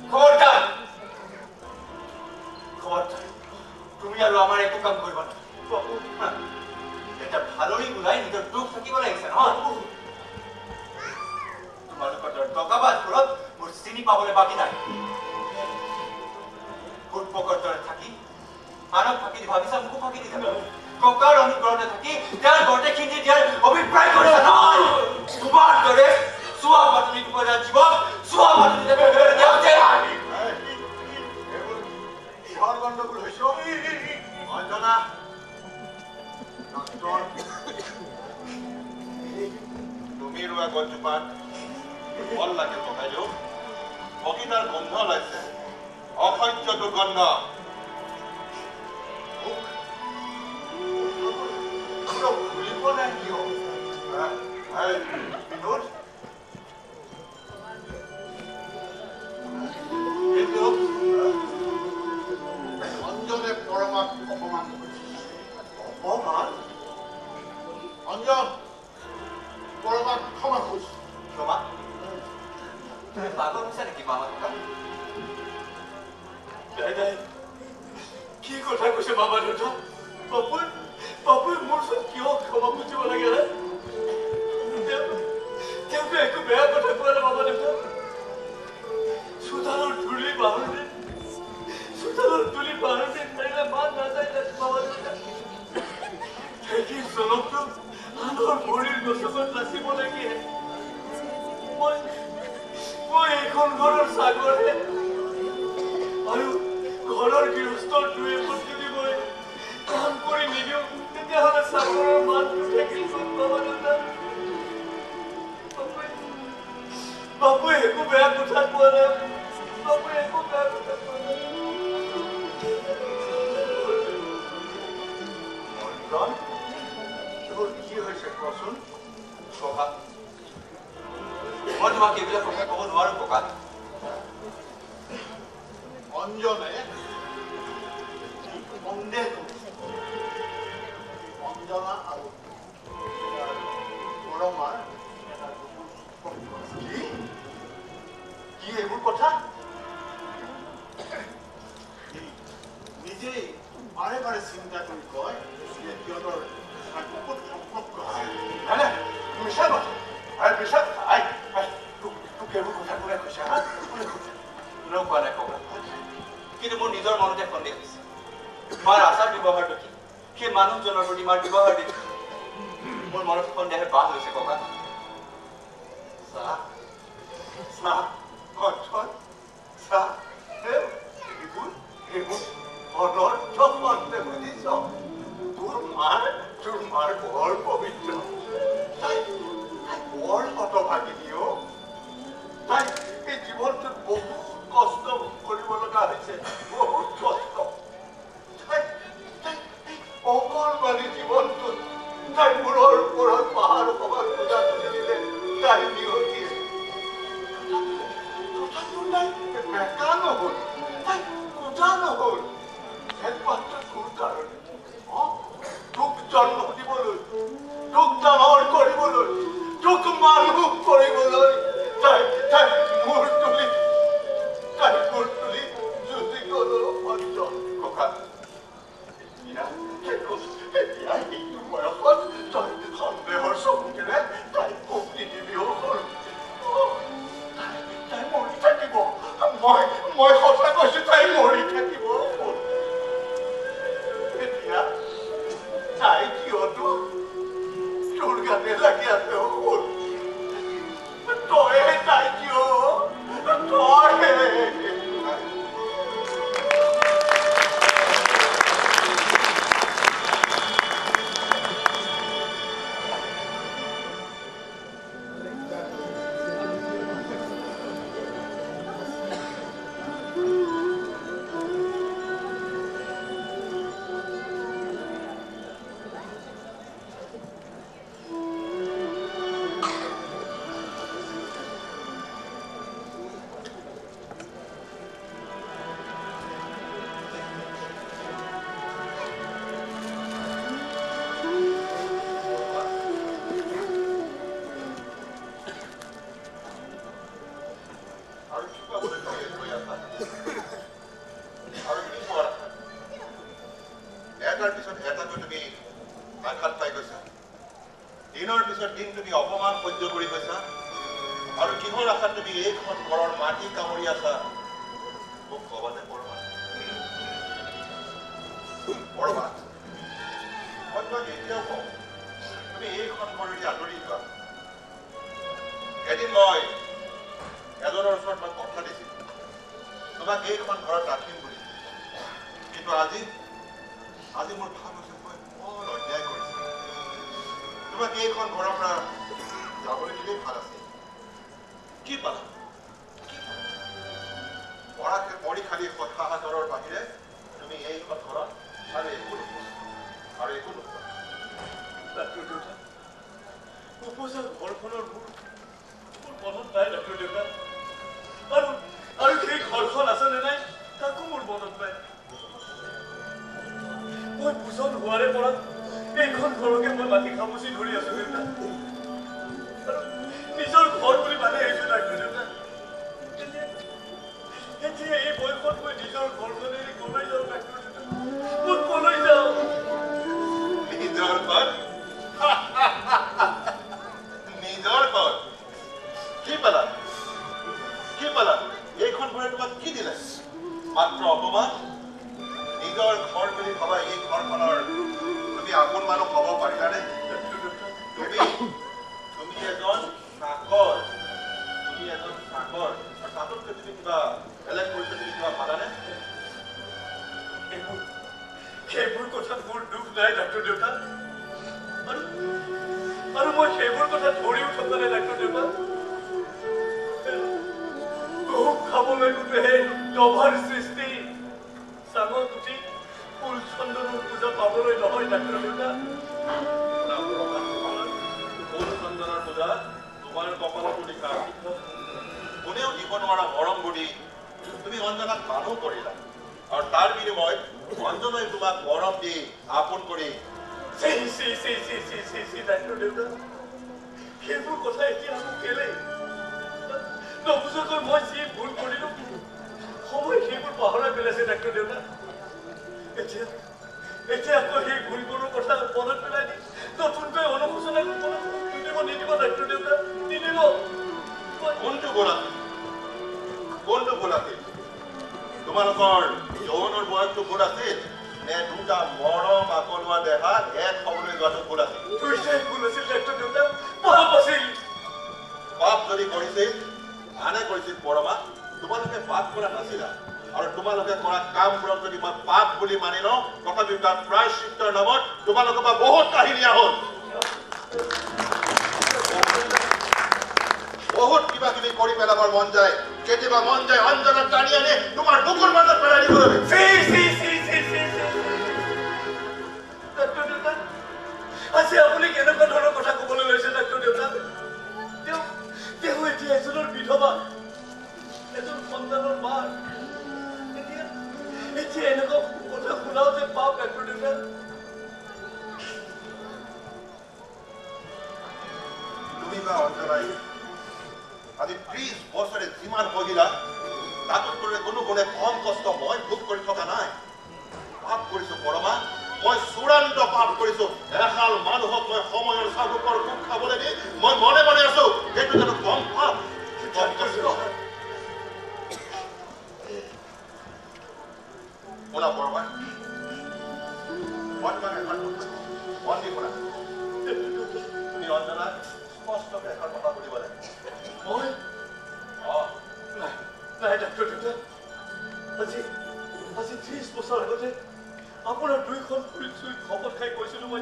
খবৰদাৰ খবৰদাৰ তুমি আৰ আমাৰ একটু কাম কৰবা না এটা ভালোই বুঝাই নিজেৰ দুঃখ থাকিব লাগিছে ন তোমালোকৰ টকাবাজ ঘৰত মোৰ চিনি পাবলৈ বাকী নাই ফুটপকৰ দৰে থাকি আনক ফাঁকি দি ভাবিছা মোকো ফাঁকি দি যাবা ককাৰ অনুগ্ৰহতে থাকি তেওঁৰ ঘৰতে খিন্দি দিয়াৰ অভিপ্ৰায় কৰিছা নহয় তোমাৰ দৰে চোৱা বাতৰি পৰা জীৱক চোৱা বাতৰি কিহৰ গণ্ডগোল হৈছ অঞ্জনা তুমি ৰোৱা গছজোপাত ফল লাগে ককাইদেউ বগিতাৰ গোন্ধ ওলাইছে অসহ্য দুৰ্গন্ধ ঘূৰিব নাই কিয় বিনোদ অঞ্জনে পৰমাক অপমান অপমান অঞ্জন পৰমাক ক্ষমা কৰিছে ক্ষমা তুমি পাগল হৈছে নেকি মামা ককা কি কথা কৈছে মামা দেউতা বাপুই মোৰ ওচৰত কিয় ক্ষমা খুজিব লাগে তেওঁতো একো বেয়া কথা কোৱা নাই মামা দেউতা চোতালৰ ধূলি বাহনে পাৰিলে মাত নাযায় মামা দেউতা সেই জনকটো আনৰ ভৰিৰ গছত নাচিব লাগে মই এইখন ঘৰৰ চাকৰে আৰু ঘৰৰ গৃহস্থৰ দুই এপত যদি মই কাম কৰি নিদিওঁ তেতিয়াহ'লে চাকৰৰ মাতটো থাকিল মামা দেউতা বাপুৱে একো বেয়া কথা কোৱা নাই বাপুৱে একো বেয়া কথা কোৱা নাই তোৰ কি হৈছে কচোন ককা মই তোমাক এইবিলাক কথা ক'ব নোৱাৰো ককা অঞ্জনে সন্দেহ অঞ্জনা আৰু পৰমাৰ কি এইবোৰ কথা নিজেই বাৰে বাৰে চিন্তা কৰি কয় যে সিহঁতৰ বহুত সম্পৰ্ক আছে মিছা কথা আৰু মিছা তোক এইবোৰ কথা কোনে কৈছে কোনে কৈছে কোনেও কোৱা নাই কবা কিন্তু মোৰ নিজৰ মনতে সন্দেহ হৈছে মাৰ আচাৰ ব্যৱহাৰটো কি সেই মানুহজনৰ প্ৰতি মাৰ ব্যৱহাৰ দেখি মোৰ মনত সন্দেহে বাস হৈছে ককা তোৰ মাৰ বৰ পবিত্ৰ তাই বৰ হতভাগিনীও তাই এই জীৱনটোত বহুত কষ্ট কৰিব লগা হৈছে বহুত কষ্ট অকণমানি জীৱনটোত তাই মূৰৰ ওপৰত পাহাৰ সমান পূজা তুলি দিলে তাই নিয়তিয়ে তথাপিও তাই বেকা নহ'ল তাই পূজা নহ'ল একমাত্ৰ তোৰ কাৰণে তোক জন্ম দিবলৈ তোক ডাঙৰ কৰিবলৈ তোক মানুহ কৰিবলৈ তাই মূৰ তুলি যুঁজি গ'লো অঞ্জন ককা এতিয়া এইটো বয়সত তই সন্দেহৰ চকুকেৰে তাই কপি দিবিও হ'ল তাই মৰি থাকিব মই সঁচা কৈছো তাই মৰি থাকিব এতিয়া তাই কিয়তো তোৰ গাতে লাগি আছে হ'ল তইহে তাই কিয় তইহে আৰু কি খবৰ এটাৰ পিছত এটাকৈ তুমি আঘাত পাই গৈছা দিনৰ পিছত দিন তুমি অপমান সহ্য কৰি গৈছা আৰু কিহৰ আশাত তুমি এইখন ঘৰৰ মাটি কামুৰি আছা মোক কবানে পৰমা পৰমা মই তোমাক এতিয়াও কওঁ তুমি এইখন ঘৰেদি আঁতৰি যোৱা এদিন মই এজনৰ ওচৰত মই কথা দিছিলো তোমাক এইখন ঘৰত ৰাখিম বুলি কিন্তু আজি মোৰ ভাব হৈছে মই বৰ অন্যায় কৰিছো তোমাক এইখন ঘৰৰ পৰা যাবলৈ দিলেই ভাল আছে কি পালা পঢ়ি খালি হাহাকাৰৰ বাহিৰে তুমি এইখন ঘৰত আৰু একো নোপোৱা উপজাৰ ঘৰখনৰ মোৰ মনত নাই ডাক্তৰ দেউতা আৰু সেই ঘৰখন আছেনে নাই তাকো মোৰ মনত নাই মই বুজন হোৱাৰে পৰা এইখন ঘৰকে মই মাটি খামুচি ধৰি আছো দেউতা নিজৰ ঘৰ বুলি মানে আহিছো ডাক্তৰ দেউতা এতিয়া এই বয়সত মই নিজৰ ঘৰখনে কলৈ যাওঁ ডাক্তৰ দেউতা মই কলৈ যাওঁ নিজৰ ঘৰ নিজৰ ঘৰ কি পালা এইখন ঘৰে তোমাক কি দিলে মাত্ৰ অপমান নিজৰ ঘৰ বুলি ভাবা এই ঘৰখনৰ তুমি আপোন মানুহ হ'ব পাৰিলানে তুমি এজন চাকৰ আৰু তাতোতকৈ তুমি কিবা বেলেগ কৰিছে তুমি কিবা ভালানে সেইবোৰ কথাত মোৰ দুখ নাই ডাক্তৰ দেউতা আৰু মই সেইবোৰ কথা ধৰিও থকা নাই ডাক্তৰ দেউতা গহু খাবলৈ গোটে সেই ডভাৰ সৃষ্টি চাঙত উঠি ফুল চন্দনৰ পূজা পাবলৈ নহয় ডাক্তৰ দেউতা ফুল চন্দনৰ পূজা তোমাৰ কপালতো লিখা কোনেও দিব নোৱাৰা মৰম বুলি তুমি অঞ্জনাক মানুহ কৰিলা আৰু তাৰ বিনিময়ত অঞ্জনাই তোমাক মৰম দি আপোন কৰি ডাক্তৰ দেউতা সেইবোৰ কথা এতিয়া মোক কেলে নবুজাকৈ মই যি ভুল কৰিলো সময় সেইবোৰ পাহৰাই পেলাইছে ডাক্তৰ দেউতা এতিয়া আকৌ সেই ভুলবোৰৰ কথা মনত পেলাই দি নতুনকৈ অনুশোচনা নিদিব ডাক্তৰ দেউতা নিদিব কোনটো ভুল আছিল তোমালোকৰ যৌনৰ বয়সটো ভুল আছিল নে দুটা মৰম আকলোৱা দেখা এক হ'বলৈ যোৱাটো ভুল আছিল দুইটাই ভুল আছিল ডাক্তৰ দেউতা পাপ আছিল পাপ যদি কৰিছিল আনে কৰিছিল পৰমা তোমালোকে পাপ কৰা নাছিলা আৰু তোমালোকে কৰা কামবোৰক যদি মই পাপ বুলি মানি লওঁ তথাপিও তাৰ প্ৰায়শ্চিত্তৰ নামত তোমালোকৰ পৰা বহুত কাহিনী হ'ল বহুত কিবা কিবি কৰি পেলাবৰ মন যায় কেতিয়াবা মন যায় অঞ্জনাক টানি আনি তোমাৰ বুকুৰ মাজত পেলাই দিবলৈ আজি আপুনি কেনেকুৱা ধৰণৰ কথা ক'বলৈ লৈছে ডাক্তৰ দেউতা তেওঁ এতিয়া এজনৰ বিধৱা এজন সন্তানৰ মাক এতিয়া এনেকুৱা কথা শুনাও যে পাপ ডাক্তৰ দেউতা তুমি বা অঞ্জনাই আজি 30 বছৰে যিমান মহিলা তাতোতকৈ কোনো গুণে কম কষ্ট মই ভোগ কৰি থকা নাই পাপ কৰিছো পৰমা মই চূড়ান্ত পাপ কৰিছো এহাল মানুহক মই সময়ৰ চাবুকৰ মুখ খাবলৈ দি মই মনে মনে আছো সেইটো জানো কম পাপ কম কষ্ট শুনা পৰমা মই তোমাক এখন মন দি শুনা তুমি অঞ্জনাক স্পষ্টকৈ এখন কথা সুধিব লাগে মই নাই ডাক্তৰ দেউতা আজি 30 বছৰ আগতে আপোনাৰ দুইখন ফুল চুই খপত খাই কৈছিলো মই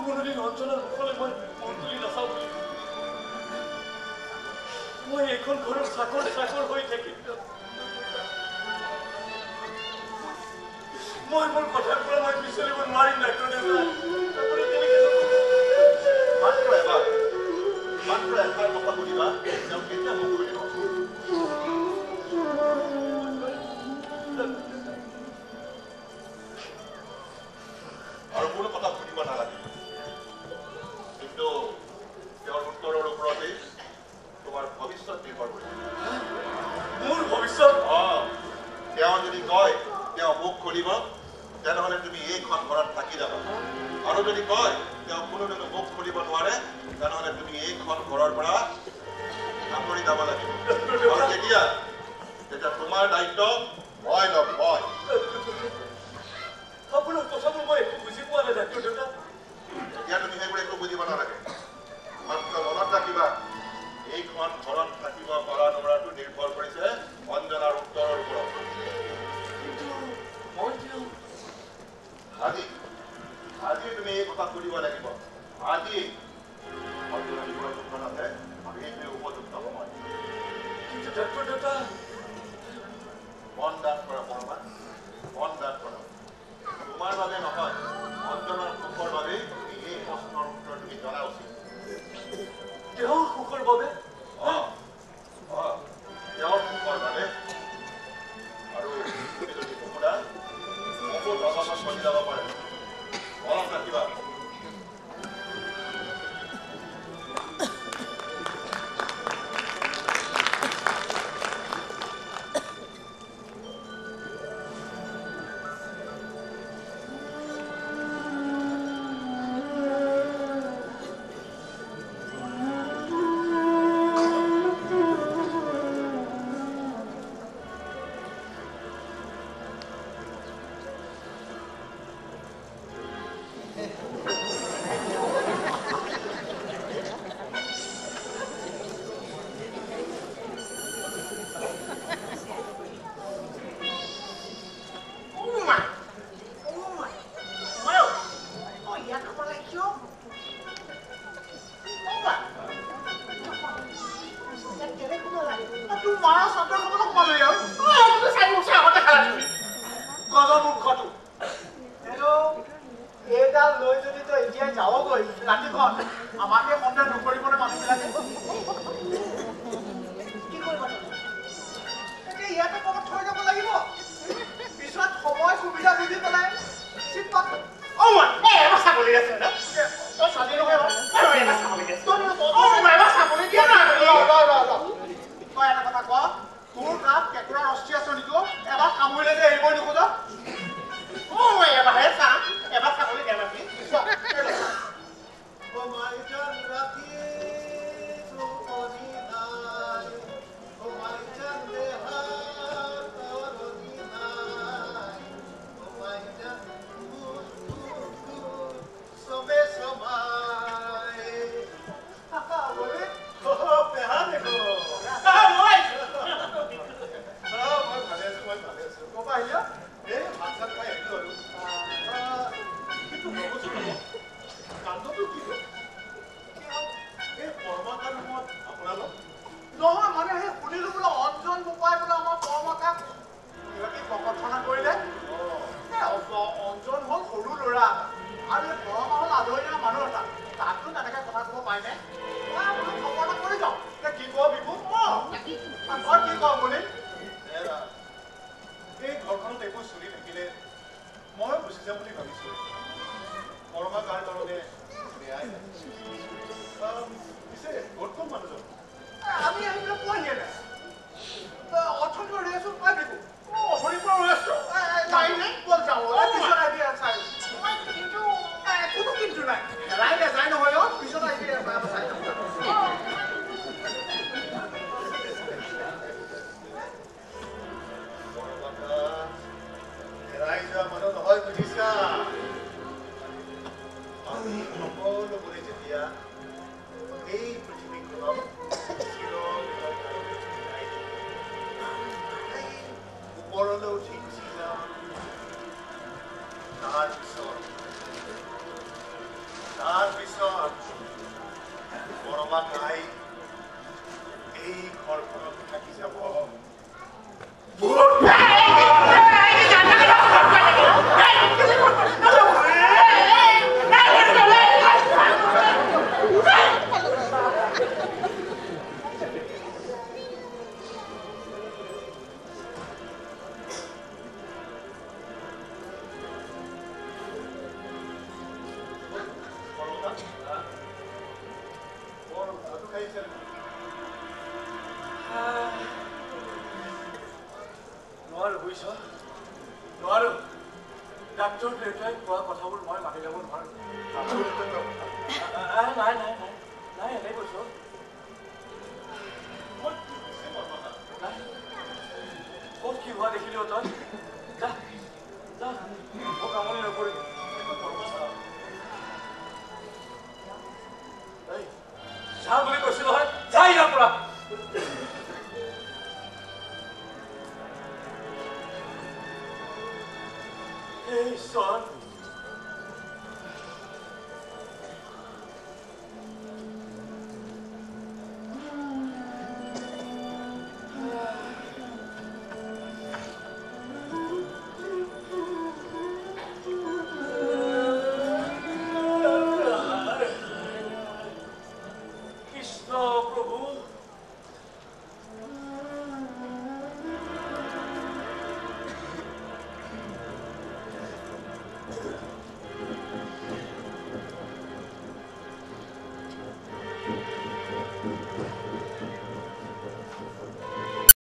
কোনোদিন অঞ্চলৰ মুখলৈ মই মন তুলি নাচাওঁ বুলি মই এইখন ঘৰৰ চাকৰ হৈ থাকিম মই মোৰ কথাৰ পৰা মই বিচলিব নোৱাৰিম ডাক্তৰ দেউতা মাত্ৰ এবাৰ কথা সুধিবা তেওঁ কেতিয়া মোক সুধিব আৰু কোনো কথা সুধিব নালাগে কিন্তু তেওঁৰ উত্তৰৰ ওপৰতেই তোমাৰ ভৱিষ্যত নিৰ্ভৰ কৰিছে মোৰ ভৱিষ্যত তেওঁ যদি কয় তেওঁ মুখ খুলিব তেনেহ'লে তুমি এইখন ঘৰত থাকি যাবা আৰু যদি কয় তেওঁ কোনোদিনো মুখ খুলিব নোৱাৰে তেনেহ'লে তুমি এইখন ঘৰৰ পৰা আঁতৰি যাব লাগিব আৰু তেতিয়া তোমাৰ দায়িত্ব মই ল'ম মই আপোনাৰ কথাবোৰ মই একো বুজি পোৱা নাই ডাক্তৰ দেউতা এতিয়া তুমি সেইবোৰ একো বুজিব নালাগে মাত্ৰ মনত ৰাখিবা এইখন ঘৰত থাকিব পৰা নপৰাটো নিৰ্ভৰ কৰিছে অঞ্জনাৰ উত্তৰৰ ওপৰত আজি তুমি এই কথা কৰিব লাগিব আজি অঞ্জনাৰ উপযুক্ত আছে আৰু এইটোৱে উপযুক্ত সময় কিন্তু ডাক্তৰ দেউতা মন দান কৰা পৰমা মন দান কৰা তোমাৰ বাবে নহয় অঞ্জনাৰ সুখৰ বাবে তুমি এই প্ৰশ্নৰ উত্তৰ তুমি জনা উচিত তেওঁৰ সুখৰ বাবে তেওঁৰ সুখৰ বাবে আৰু তুমি যদি কুকুৰা বহুত অৱসৰ চলি যাব পাৰে মনত ৰাখিবা বুজিছ নোৱাৰো ডাক্তৰ দেউতাই কোৱা কথাবোৰ মই মানি ল'ব নোৱাৰো নাই নাই নাই নাই এনেই কৈছ ক'ত কি হোৱা দেখিলি তই যা যা মোক আমনি নকৰিবি যা বুলি কৈছো নহয় যা ইয়াৰ পৰা ঈশ্বৰ